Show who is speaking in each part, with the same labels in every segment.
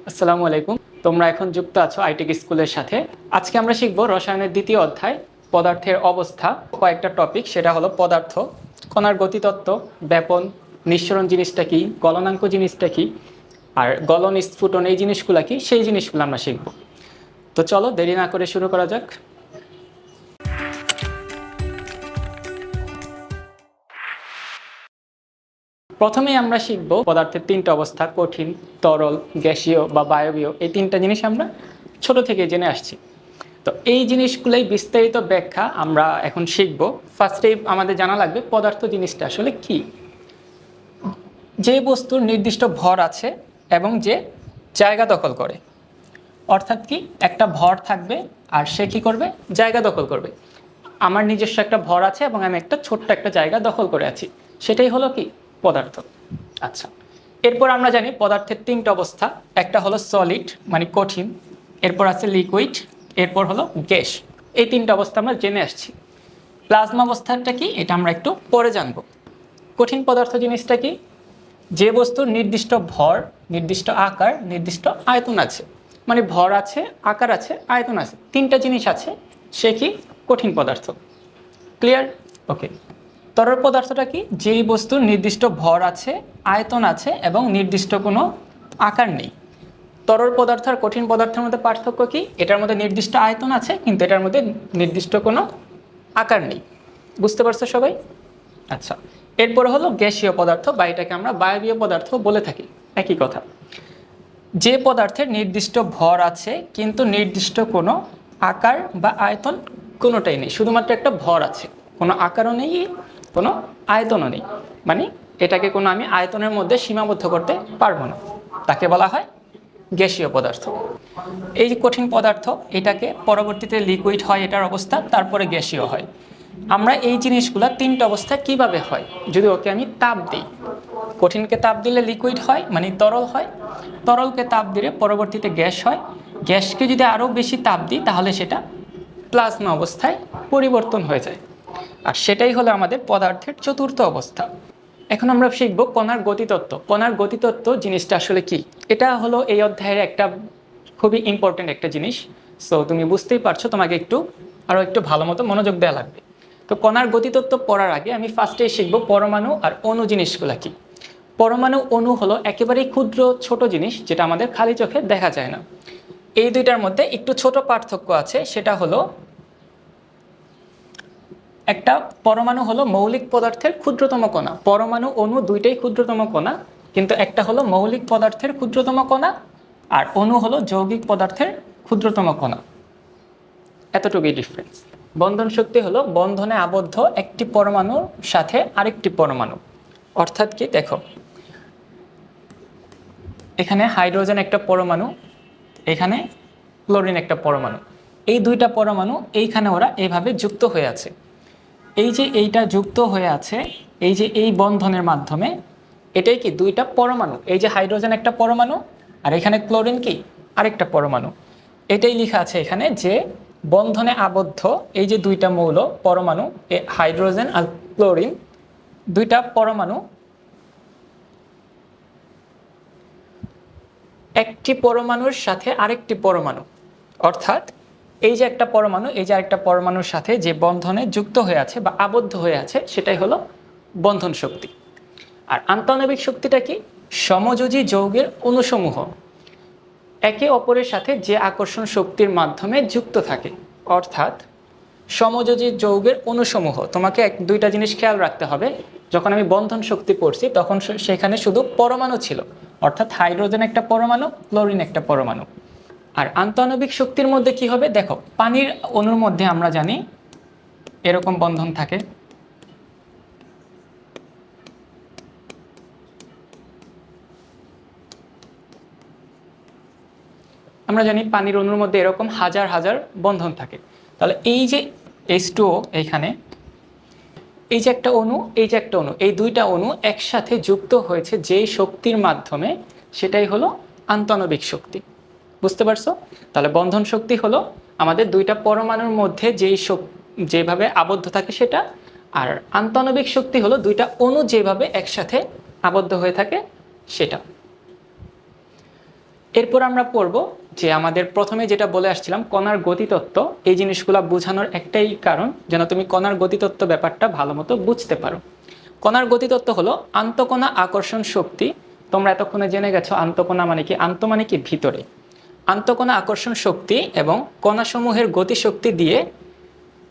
Speaker 1: আসসালামু আলাইকুম। তোমরা এখন যুক্ত আছো আইটেক স্কুলের সাথে। আজকে আমরা শিখব রসায়নের দ্বিতীয় অধ্যায় পদার্থের অবস্থা। কয়েকটা টপিক, সেটা হলো পদার্থ, কণার গতিতত্ত্ব, ব্যাপন, নিঃসরণ জিনিসটা কি, গলনাঙ্ক জিনিসটা কি, আর গলন স্ফুটন এই জিনিসগুলো কি, সেই জিনিসগুলো আমরা শিখব। তো চলো দেরি না করে শুরু করা যাক। প্রথমেই আমরা শিখব পদার্থের তিনটা অবস্থা: কঠিন, তরল, গ্যাসীয় বা বায়বীয়। এই তিনটা জিনিস আমরা ছোট থেকে জেনে আসছি। তো এই জিনিসগুলোই বিস্তারিত ব্যাখ্যা আমরা এখন শিখব। ফার্স্টেই আমাদের জানা লাগবে পদার্থ জিনিসটা আসলে কি। যে বস্তুর নির্দিষ্ট ভর আছে এবং যে জায়গা দখল করে। অর্থাৎ কি, একটা ভর থাকবে আর সে কি করবে, জায়গা দখল করবে। আমার নিজস্ব একটা ভর আছে এবং আমি একটা ছোট্ট একটা জায়গা দখল করে আছি, সেটাই হলো কি পদার্থ। আচ্ছা, এরপর আমরা জানি পদার্থের তিনটা অবস্থা। একটা হলো সলিড মানে কঠিন, এরপর আছে লিকুইড, এরপর হলো গ্যাস। এই তিনটা অবস্থা আমরা জেনে আসছি। প্লাজমা অবস্থাটা কি, এটা আমরা একটু পরে জানব। কঠিন পদার্থ জিনিসটা কি, যে বস্তুর নির্দিষ্ট ভর, নির্দিষ্ট আকার, নির্দিষ্ট আয়তন আছে। মানে ভর আছে, আকার আছে, আয়তন আছে, তিনটা জিনিস আছে, সে কি কঠিন পদার্থ। ক্লিয়ার? ওকে। তরল পদার্থটা কি, যেই বস্তুর নির্দিষ্ট ভর আছে, আয়তন আছে এবং নির্দিষ্ট কোনো আকার নেই। তরল পদার্থ আর কঠিন পদার্থের মধ্যে পার্থক্য কি, এটার মধ্যে নির্দিষ্ট আয়তন আছে কিন্তু এটার মধ্যে নির্দিষ্ট কোনো আকার নেই। বুঝতে পারছো সবাই? আচ্ছা, এরপরে হলো গ্যাসীয় পদার্থ বা এটাকে আমরা বায়বীয় পদার্থ বলে থাকি, একই কথা। যে পদার্থের নির্দিষ্ট ভর আছে কিন্তু নির্দিষ্ট কোনো আকার বা আয়তন কোনোটাই নেই, শুধুমাত্র একটা ভর আছে, কোনো আকারও নেই, কোনো আয়তনও নেই। মানে এটাকে কোনো আমি আয়তনের মধ্যে সীমাবদ্ধ করতে পারবো না, তাকে বলা হয় গ্যাসীয় পদার্থ। এই যে কঠিন পদার্থ, এটাকে পরবর্তীতে লিকুইড হয় এটার অবস্থা, তারপরে গ্যাসীয় হয়। আমরা এই জিনিসগুলো তিনটা অবস্থা কিভাবে হয়, যদি ওকে আমি তাপ দিই, কঠিনকে তাপ দিলে লিকুইড হয় মানে তরল হয়, তরলকে তাপ দিলে পরবর্তীতে গ্যাস হয়, গ্যাসকে যদি আরও বেশি তাপ দিই তাহলে সেটা প্লাজমা অবস্থায় পরিবর্তন হয়ে যায়। আর সেটাই হলো আমাদের পদার্থের চতুর্থ অবস্থা। এখন আমরা শিখব কণার গতিতত্ত্ব। কণার গতিতত্ত্ব জিনিসটা আসলে কি, এটা হলো এই অধ্যায়ের একটা খুবই ইম্পর্টেন্ট একটা জিনিস। সো তুমি বুঝতেই পারছো, তোমাকে আরও একটু ভালো মতো মনোযোগ দেওয়া লাগবে। তো কণার গতিতত্ত্ব পড়ার আগে আমি ফার্স্টেই শিখব পরমাণু আর অণু জিনিসগুলো কি। পরমাণু, অণু হলো একেবারেই ক্ষুদ্র ছোট জিনিস, যেটা আমাদের খালি চোখে দেখা যায় না। এই দুইটার মধ্যে একটু ছোট পার্থক্য আছে, সেটা হলো একটা পরমাণু হলো মৌলিক পদার্থের ক্ষুদ্রতম কণা। পরমাণু অণু দুইটাই ক্ষুদ্রতম কণা, কিন্তু একটা হলো মৌলিক পদার্থের ক্ষুদ্রতম কণা আর অণু হলো যৌগিক পদার্থের ক্ষুদ্রতম কণা। এতটুকুই ডিফারেন্স। বন্ধন শক্তি হলো বন্ধনে আবদ্ধ একটি পরমাণুর সাথে আরেকটি পরমাণু। অর্থাৎ কি, দেখো এখানে হাইড্রোজেন একটা পরমাণু, এখানে ক্লোরিন একটা পরমাণু। এই দুইটা পরমাণু এইখানে ওরা এইভাবে যুক্ত হয়ে আছে। এই যে এইটা যুক্ত হয়ে আছে, এই যে এই বন্ধনের মাধ্যমে, এটাই কি দুইটা পরমাণু। এই যে হাইড্রোজেন একটা পরমাণু আর এখানে ক্লোরিন কি আরেকটা পরমাণু। এটাই লেখা আছে এখানে যে বন্ধনে আবদ্ধ এই যে দুইটা মৌল পরমাণু, হাইড্রোজেন আর ক্লোরিন, দুইটা পরমাণু একটি পরমাণুর সাথে আরেকটি পরমাণু, অর্থাৎ এই যে একটা পরমাণু, এই যে আরেকটা পরমাণুর সাথে যে বন্ধনে যুক্ত হয়ে আছে বা আবদ্ধ হয়ে আছে, সেটাই হলো বন্ধন শক্তি। আর আন্তঃআণবিক শক্তিটা কি, সমযোজী যৌগের অণুসমূহ একে অপরের সাথে যে আকর্ষণ শক্তির মাধ্যমে যুক্ত থাকে। অর্থাৎ সমযোজী যৌগের অণুসমূহ, তোমাকে দুইটা জিনিস খেয়াল রাখতে হবে। যখন আমি বন্ধন শক্তি পড়ছি তখন সেখানে শুধু পরমাণু ছিল, অর্থাৎ হাইড্রোজেন একটা পরমাণু, ক্লোরিন একটা পরমাণু। আর আন্তঃআণবিক শক্তির মধ্যে কি হবে, দেখো পানির অণুর মধ্যে আমরা জানি এরকম বন্ধন থাকে, আমরা জানি পানির অণুর মধ্যে এরকম হাজার হাজার বন্ধন থাকে। তাহলে এই যে H2O, এইখানে এই যে একটা অণু, এই যে একটা অণু, এই দুইটা অণু একসাথে যুক্ত হয়েছে যেই শক্তির মাধ্যমে, সেটাই হলো আন্তঃআণবিক শক্তি। বুঝতে পারছো? তাহলে বন্ধন শক্তি হলো আমাদের দুইটা পরমাণুর মধ্যে যেভাবে আবদ্ধ থাকে সেটা, আর আন্তঃআণবিক শক্তি হলো দুইটা অণু যেভাবে একসাথে আবদ্ধ হয়ে থাকে সেটা। এরপর আমরা পড়ব যে আমাদের প্রথমে যেটা বলে আসছিলাম কণার গতিতত্ত্ব, এই জিনিসগুলো বোঝানোর একটাই কারণ যেন তুমি কণার গতিতত্ত্ব ব্যাপারটা ভালো মতো বুঝতে পারো। কণার গতিতত্ত্ব হলো আন্তঃকণা আকর্ষণ শক্তি। তোমরা এতক্ষণে জেনে গেছো আন্তঃকণা মানে কি, আন্ত মানে কি ভিতরে, আন্তঃকণা আকর্ষণ শক্তি এবং কণাসমূহের গতিশক্তি দিয়ে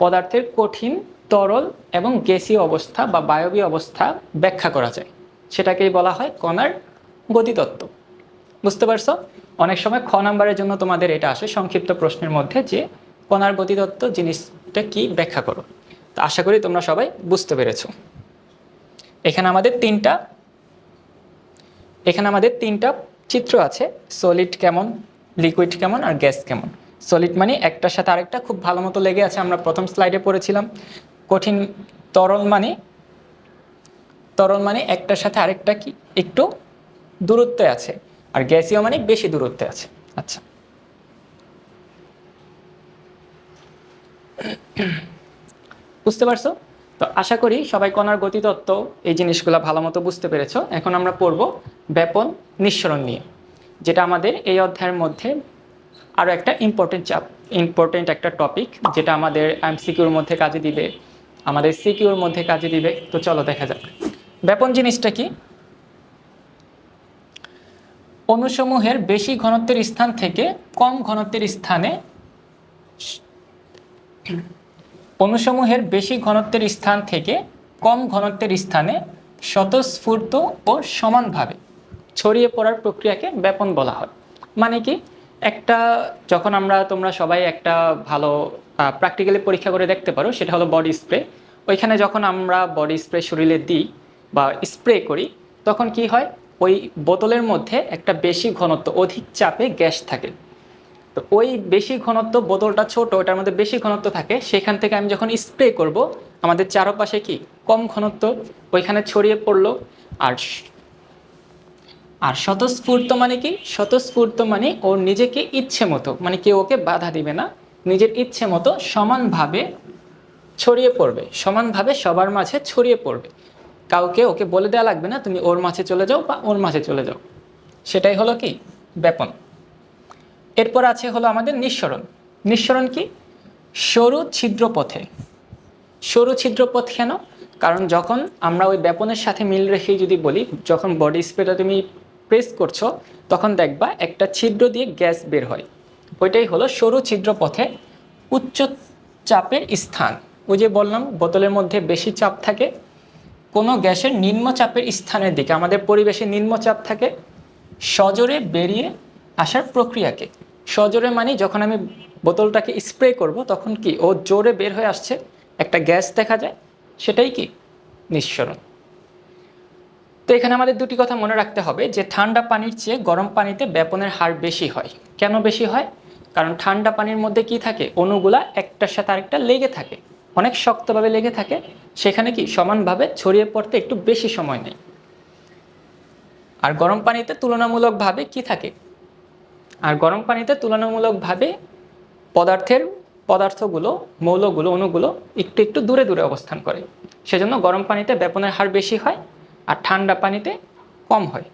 Speaker 1: পদার্থের কঠিন, তরল এবং গ্যাসীয় অবস্থা বা বায়বীয় অবস্থা ব্যাখ্যা করা যায়, সেটাকেই বলা হয় কণার গতিতত্ত্ব। বুঝতে পারছো? অনেক সময় খ নাম্বারের জন্য তোমাদের এটা আসে সংক্ষিপ্ত প্রশ্নের মধ্যে যে কণার গতিতত্ত্ব জিনিসটা কি ব্যাখ্যা করো। তো আশা করি তোমরা সবাই বুঝতে পেরেছো। এখানে আমাদের তিনটা চিত্র আছে, সলিড কেমন, লিকুইড কেমন আর গ্যাস কেমন। সলিড মানে একটার সাথে আরেকটা খুব ভালো মতো লেগে আছে, আমরা প্রথম স্লাইডে পড়েছিলাম। কঠিন, তরল মানে একটার সাথে আরেকটা কি একটু দূরত্বে আছে, আর গ্যাসীয় মানে বেশি দূরত্বে আছে। আচ্ছা, বুঝতে পারছো? তো আশা করি সবাই কণার গতিতত্ত্ব এই জিনিসগুলো ভালো মতো বুঝতে পেরেছো। এখন আমরা পড়ব ব্যাপন নিঃসরণ নিয়ে, যেটা আমাদের এই অধ্যায়ের মধ্যে আরও একটা ইম্পর্টেন্ট একটা টপিক, যেটা আমাদের এমসিকিউর মধ্যে কাজে দিবে, আমাদের সিকিউর মধ্যে কাজে দিবে। তো চলো দেখা যাক ব্যাপন জিনিসটা কি। অণুসমূহের বেশি ঘনত্বের স্থান থেকে কম ঘনত্বের স্থানে স্বতঃস্ফূর্ত ও সমানভাবে ছড়িয়ে পড়ার প্রক্রিয়াকে ব্যাপন বলা হয়। মানে কি, যখন তোমরা সবাই একটা ভালো প্র্যাকটিক্যালি পরীক্ষা করে দেখতে পারো, সেটা হলো বডি স্প্রে। ওইখানে যখন আমরা বডি স্প্রে শরীরে দিই বা স্প্রে করি, তখন কি হয়, ওই বোতলের মধ্যে একটা বেশি ঘনত্ব, অধিক চাপে গ্যাস থাকে। তো ওই বেশি ঘনত্ব, বোতলটা ছোট, ওটার মধ্যে বেশি ঘনত্ব থাকে, সেখান থেকে আমি যখন স্প্রে করব, আমাদের চারপাশে কি কম ঘনত্ব ওইখানে ছড়িয়ে পড়লো। আর স্বতঃস্ফূর্ত মানে কি, স্বতঃস্ফূর্ত মানে ওর নিজেকে ইচ্ছে মতো, মানে কেউ ওকে বাধা দিবে না, নিজের ইচ্ছে মতো সমানভাবে ছড়িয়ে পড়বে, সমানভাবে সবার মাঝে ছড়িয়ে পড়বে, কাউকে ওকে বলে দেওয়া লাগবে না তুমি ওর মাঝে চলে যাও বা ওর মাঝে চলে যাও। সেটাই হলো কি ব্যাপন। এরপর আছে হলো আমাদের নিঃসরণ। নিঃসরণ কি, সরু ছিদ্রপথে। সরু ছিদ্রপথ কেন? কারণ যখন আমরা ওই ব্যাপনের সাথে মিল রেখেই যদি বলি, যখন বডি স্প্রেটা তুমি প্রেস করছো, তখন দেখবা একটা ছিদ্র দিয়ে গ্যাস বের হয়, ওইটাই হলো সরু ছিদ্রপথে উচ্চ চাপের স্থান। ওই যে বললাম বোতলের মধ্যে বেশি চাপ থাকে, কোনো গ্যাসের নিম্নচাপের স্থানের দিকে, আমাদের পরিবেশে নিম্নচাপ থাকে, সজোরে বেরিয়ে আসার প্রক্রিয়াকে। সজোরে মানে যখন আমি বোতলটাকে স্প্রে করব, তখন কি ও জোরে বের হয়ে আসছে, একটা গ্যাস দেখা যায়, সেটাই কি নিঃসরণ। তো এখানে আমাদের দুটি কথা মনে রাখতে হবে যে ঠান্ডা পানির চেয়ে গরম পানিতে ব্যাপনের হার বেশি হয়। কেন বেশি হয়? কারণ ঠান্ডা পানির মধ্যে কি থাকে, অণুগুলা একটার সাথে আরেকটা লেগে থাকে, অনেক শক্তভাবে লেগে থাকে, সেখানে কি সমানভাবে ছড়িয়ে পড়তে একটু বেশি সময় নেয়। আর গরম পানিতে তুলনামূলকভাবে কি থাকে, পদার্থগুলো, মৌলগুলো, অণুগুলো একটু একটু দূরে দূরে অবস্থান করে। সেজন্য গরম পানিতে ব্যাপনের হার বেশি হয় আর ঠান্ডা পানিতে কম হয়।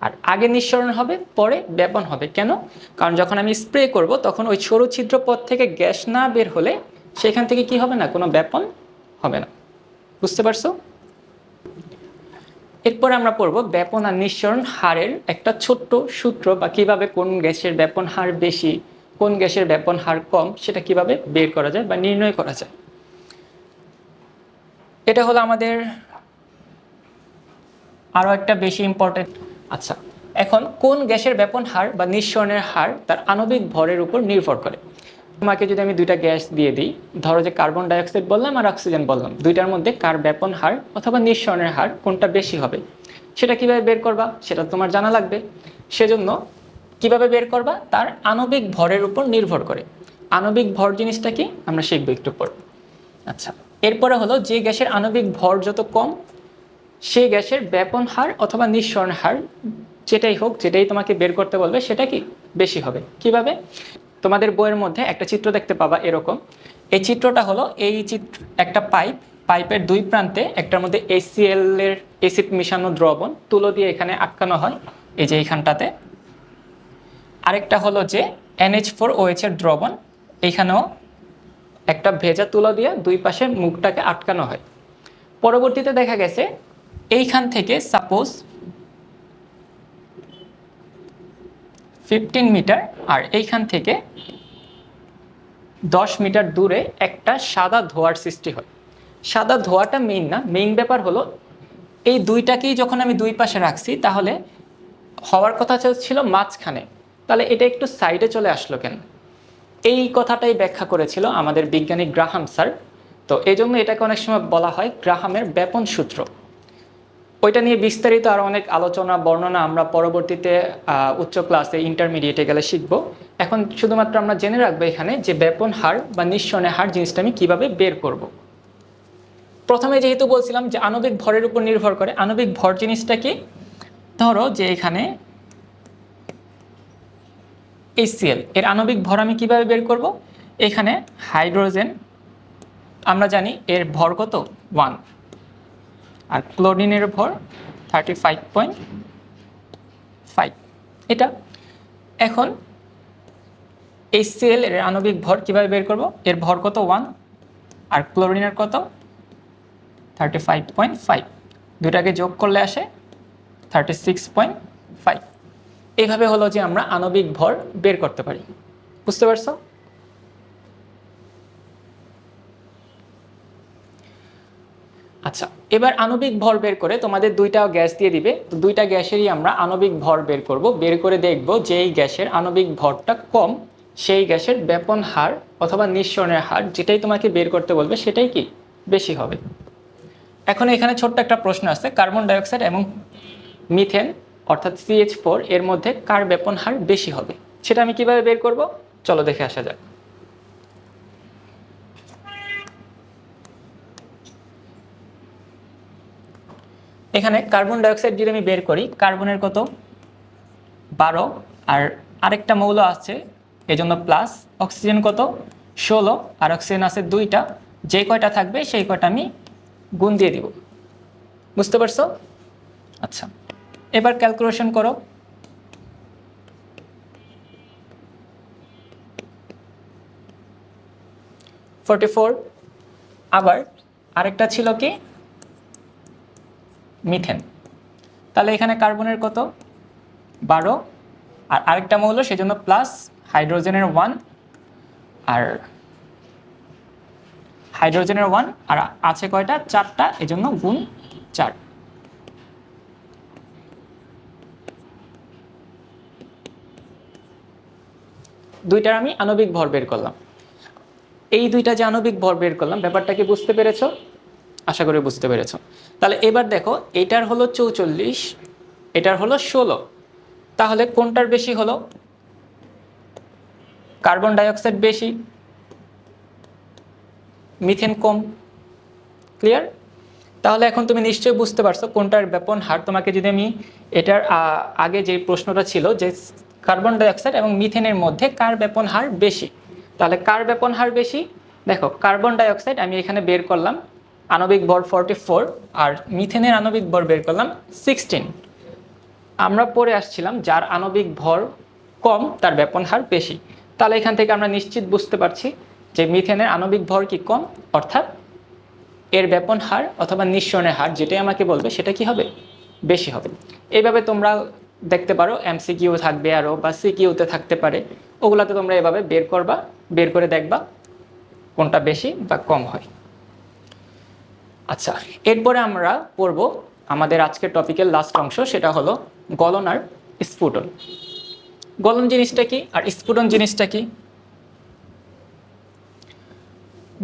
Speaker 1: আর আগে নিঃসরণ হবে, পরে ব্যাপন হবে। কেন? কারণ যখন আমি স্প্রে করব, তখন ওই সরু ছিদ্রপথ থেকে গ্যাস না বের হলে সেখান থেকে কি হবে না, কোনো ব্যাপন হবে না। বুঝতে পারছো? এরপরে আমরা পড়ব ব্যাপন আর নিঃসরণ হারের একটা ছোট্ট সূত্র, বা কিভাবে কোন গ্যাসের ব্যাপন হার বেশি, কোন গ্যাসের ব্যাপন হার কম, সেটা কিভাবে বের করা যায় বা নির্ণয় করা যায়। এটা হলো আমাদের আরও একটা বেশি ইম্পর্টেন্ট। আচ্ছা, এখন কোন গ্যাসের ব্যাপন হার বা নিঃসরণের হার তার আণবিক ভরের উপর নির্ভর করে। তোমাকে যদি আমি দুইটা গ্যাস দিয়ে দিই, ধরো যে কার্বন ডাইঅক্সাইড বললাম আর অক্সিজেন বললাম, দুইটার মধ্যে কার ব্যাপন হার অথবা নিঃসরণের হার কোনটা বেশি হবে, সেটা কিভাবে বের করবা, সেটা তোমার জানা লাগবে। সেজন্য কিভাবে বের করবা, তার আণবিক ভরের উপর নির্ভর করে। আণবিক ভর জিনিসটা কি আমরা শিখবো একটু পর। আচ্ছা, এরপরে হলো যে গ্যাসের আণবিক ভর যত কম, সেই গ্যাসের ব্যাপন হার অথবা নিঃসরণ হার যেটাই হোক, যেটাই তোমাকে বের করতে বলবে, সেটা কি বেশি হবে। কিভাবে? তোমাদের বইয়ের মধ্যে একটা চিত্র দেখতে পাবা এরকম। এই চিত্রটা হলো একটা পাইপের দুই প্রান্তে একটার মধ্যে HCl এর অ্যাসিড মিশানো দ্রবণ তুলো দিয়ে এখানে আটকানো হয়, এই যে এইখানটাতে। আরেকটা হলো যে NH4OH এর দ্রবণ, এইখানেও একটা ভেজা তুলা দিয়ে দুই পাশে মুখটাকে আটকানো হয়। পরবর্তীতে দেখা গেছে এইখান থেকে সাপোজ 15 মিটার আর এইখান থেকে 10 মিটার দূরে একটা সাদা ধোঁয়ার সৃষ্টি হয়। সাদা ধোঁয়াটা মেইন না, মেইন ব্যাপার হলো এই দুইটাকেই যখন আমি দুই পাশে রাখছি তাহলে হওয়ার কথা ছিল মাঝখানে, তাহলে এটা একটু সাইডে চলে আসলো কেন? এই কথাটাই ব্যাখ্যা করেছিল আমাদের বিজ্ঞানী গ্রাহাম স্যার। তো এই জন্য এটাকে অনেক সময় বলা হয় গ্রাহামের ব্যাপন সূত্র। ওইটা নিয়ে বিস্তারিত আরও অনেক আলোচনা বর্ণনা আমরা পরবর্তীতে উচ্চ ক্লাসে ইন্টারমিডিয়েটে গেলে শিখব। এখন শুধুমাত্র আমরা জেনে রাখবো এখানে যে ব্যাপন হার বা নিঃসরণের হার জিনিসটা আমি কীভাবে বের করব। প্রথমে যেহেতু বলছিলাম যে আণবিক ভরের উপর নির্ভর করে, আণবিক ভর জিনিসটা কি? ধরো যে এখানে HCl এর আণবিক ভর আমি কিভাবে বের করব? এখানে হাইড্রোজেন আমরা জানি এর ভর কত 1, আর ক্লোরিনের ভর 35.5। এটা এখন HCl এর আণবিক ভর কিভাবে বের করব? এর ভর কত 1 আর ক্লোরিনের কত 35.5, দুটাকে যোগ করলে আসে 36.5। এইভাবে হলো যে আমরা আণবিক ভর বের করতে পারি। বুঝতে পারছো? আচ্ছা, এবার আণবিক ভর বের করে তোমাদের দুইটা গ্যাস দিয়ে দিবে, তো দুইটা গ্যাসেরই আমরা আণবিক ভর বের করব। বের করে দেখব যে এই গ্যাসের আণবিক ভরটা কম সেই গ্যাসের ব্যাপন হার অথবা নিঃসরণের হার, যেটাই তোমাকে বের করতে বলবে সেটাই কি বেশি হবে। এখন এখানে ছোট্ট একটা প্রশ্ন আছে, কার্বন ডাইঅক্সাইড এবং মিথেন অর্থাৎ CH4 এর মধ্যে কার ব্যাপন হার বেশি হবে, সেটা আমি কিভাবে বের করব? চলো দেখে আসা যাক। এখানে কার্বন ডাইঅক্সাইড যদি আমি বের করি, কার্বনের কত 12 আর আরেকটা মৌল আছে এজন্য প্লাস, অক্সিজেন কত 16 আর অক্সিজেন আছে 2টা, যে কয়টা থাকবে সেই কয়টা আমি গুণ দিয়ে দিব। বুঝতে পারছো? আচ্ছা, এবার ক্যালকুলেশন করো। আবার আরেকটা ছিল কি মিথেন, তাহলে এখানে কার্বনের কত 12 আর আরেকটা মৌল সেজন্য প্লাস, হাইড্রোজেনের 1 আর হাইড্রোজেনের 1 আর আছে কয়টা 4টা, এজন্য গুণ 4। দুইটার আমি আণবিক ভর বের করলাম। এই দুইটা যে আণবিক ভর বের করলাম, ব্যাপারটা কি বুঝতে পেরেছো? আশা করি বুঝতে পেরেছো। তাহলে এবার দেখো, এটার হলো 44, এটার হলো 16, তাহলে কোনটার বেশি হলো? কার্বন ডাইঅক্সাইড বেশি, মিথেন কম। ক্লিয়ার? তাহলে এখন তুমি নিশ্চয়ই বুঝতে পারছো কোনটার ব্যাপন হার। তোমাকে যদি আমি এটার আগে যে প্রশ্নটা ছিল যে কার্বন ডাইঅক্সাইড এবং মিথেনের মধ্যে কার ব্যাপন হার বেশি, তাহলে কার ব্যাপন হার বেশি? দেখো, কার্বন ডাইঅক্সাইড আমি এখানে বের করলাম আণবিক ভর 44 আর মিথেনের আণবিক ভর বের করলাম 16। আমরা পড়ে আসছিলাম যার আণবিক ভর কম তার ব্যাপন হার বেশি। তাহলে এখান থেকে আমরা নিশ্চিত বুঝতে পারছি যে মিথেনের আণবিক ভর কি কম, অর্থাৎ এর ব্যাপন হার অথবা নিঃসরণের হার যেটাই আমাকে বলবে সেটা কি হবে বেশি হবে। এইভাবে তোমরা দেখতে পারো, MCQ থাকবে আরও বা CQতে থাকতে পারে, ওগুলাতে তোমরা এভাবে বের করবা, বের করে দেখবা কোনটা বেশি বা কম হয়। আচ্ছা, এরপরে আমরা পড়ব আমাদের আজকের টপিকের লাস্ট অংশ, সেটা হলো গলন আর স্ফুটন। গলন জিনিসটা কি আর স্ফুটন জিনিসটা কি?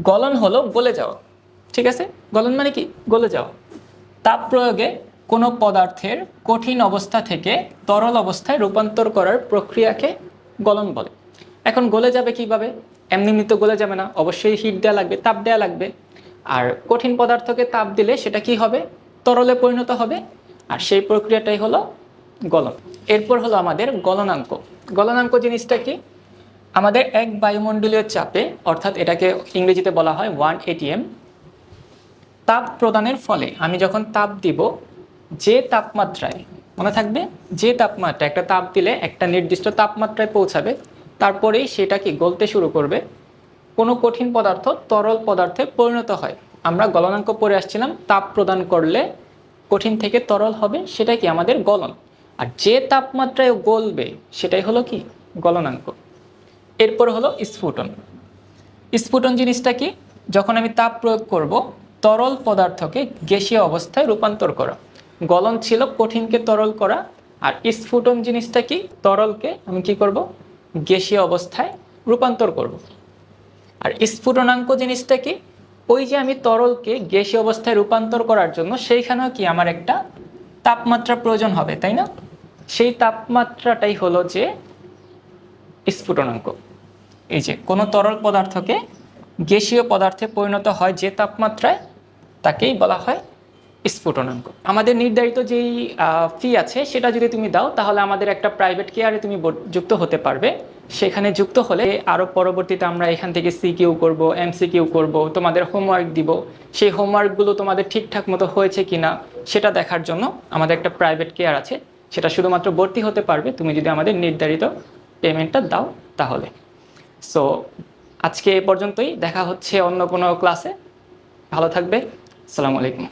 Speaker 1: গলন হলো গলে যাওয়া, ঠিক আছে? গলন মানে কি? গলে যাওয়া। তাপ প্রয়োগে কোনো পদার্থের কঠিন অবস্থা থেকে তরল অবস্থায় রূপান্তর করার প্রক্রিয়াকে গলন বলে। এখন গলে যাবে কিভাবে? এমনি তো গলে যাবে না, অবশ্যই হিট দেওয়া লাগবে, তাপ দেওয়া লাগবে। আর কঠিন পদার্থকে তাপ দিলে সেটা কি হবে? তরলে পরিণত হবে, আর সেই প্রক্রিয়াটাই হলো গলন। এরপর হলো আমাদের গলনাঙ্ক। গলনাঙ্ক জিনিসটা কি? আমাদের এক বায়ুমণ্ডলীয় চাপে, অর্থাৎ এটাকে ইংরেজিতে বলা হয় 1 atm, তাপ প্রদানের ফলে আমি যখন তাপ দিব, যে তাপমাত্রায় মনে থাকবে যে তাপমাত্রা, একটা তাপ দিলে একটা নির্দিষ্ট তাপমাত্রায় পৌঁছাবে, তারপরেই সেটা কি গলতে শুরু করবে, কোনো কঠিন পদার্থ তরল পদার্থে পরিণত হয়। আমরা গলনাঙ্ক পড়ে আসছিলাম, তাপ প্রদান করলে কঠিন থেকে তরল হবে, সেটা কি আমাদের গলন। আর যে তাপমাত্রায় গলবে সেটাই হলো কি গলনাঙ্ক। এরপর হলো স্ফুটন। স্ফুটন জিনিসটা কি? যখন আমি তাপ প্রয়োগ করব, তরল পদার্থকে গ্যাসীয় অবস্থায় রূপান্তর করা। গলন ছিল কঠিনকে তরল করা, আর স্ফুটন জিনিসটা কি? তরলকে আমি কি করব? গ্যাসীয় অবস্থায় রূপান্তর করব। আর স্ফুটনাঙ্ক জিনিসটা কি? ওই যে আমি তরলকে গ্যাসীয় অবস্থায় রূপান্তর করার জন্য সেইখানেও কি আমার একটা তাপমাত্রা প্রয়োজন হবে, তাই না? সেই তাপমাত্রাটাই হলো যে স্ফুটনাঙ্ক। এই যে কোনো তরল পদার্থকে গ্যাসীয় পদার্থে পরিণত হয় যে তাপমাত্রায়, তাকেই বলা হয় স্ফুটনাঙ্ক। আমাদের নির্ধারিত যেই ফি আছে সেটা যদি তুমি দাও, তাহলে আমাদের একটা প্রাইভেট কেয়ারে তুমি যুক্ত হতে পারবে। সেখানে যুক্ত হলে আরও পরবর্তীতে আমরা এখান থেকে সিকিউ করব, এমসিকিউ করব, তোমাদের হোমওয়ার্ক দিব। সেই হোমওয়ার্কগুলো তোমাদের ঠিকঠাক মতো হয়েছে কিনা সেটা দেখার জন্য আমাদের একটা প্রাইভেট কেয়ার আছে। সেটা শুধুমাত্র ভর্তি হতে পারবে তুমি যদি আমাদের নির্ধারিত পেমেন্টটা দাও তাহলে। সো আজকে এ পর্যন্তই, দেখা হচ্ছে অন্য কোনো ক্লাসে। ভালো থাকবে। আসসালামু আলাইকুম।